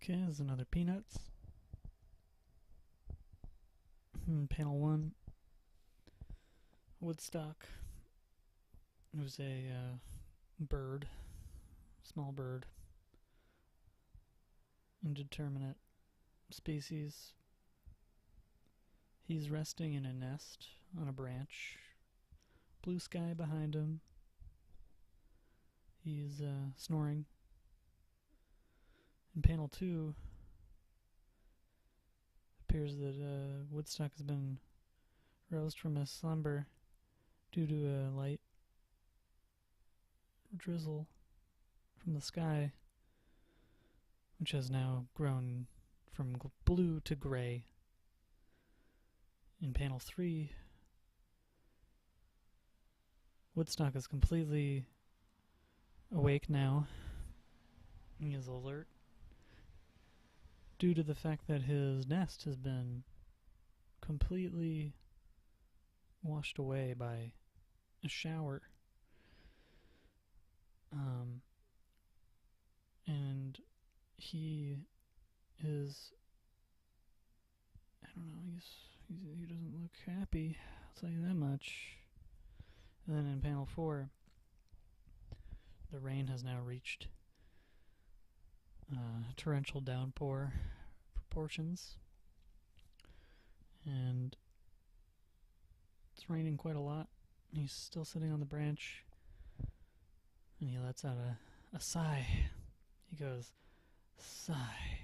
Okay, there's another Peanuts. Panel 1. Woodstock. It was a bird, small bird, indeterminate species. He's resting in a nest on a branch. Blue sky behind him. He's snoring. In panel 2, it appears that Woodstock has been roused from his slumber due to a light drizzle from the sky, which has now grown from blue to gray. In panel 3, Woodstock is completely awake now. He is alert due to the fact that his nest has been completely washed away by a shower. And he is, I don't know, he doesn't look happy, I'll tell you that much. And then in panel 4, the rain has now reached torrential downpour proportions, and it's raining quite a lot. He's still sitting on the branch, and he lets out a sigh. He goes, sigh.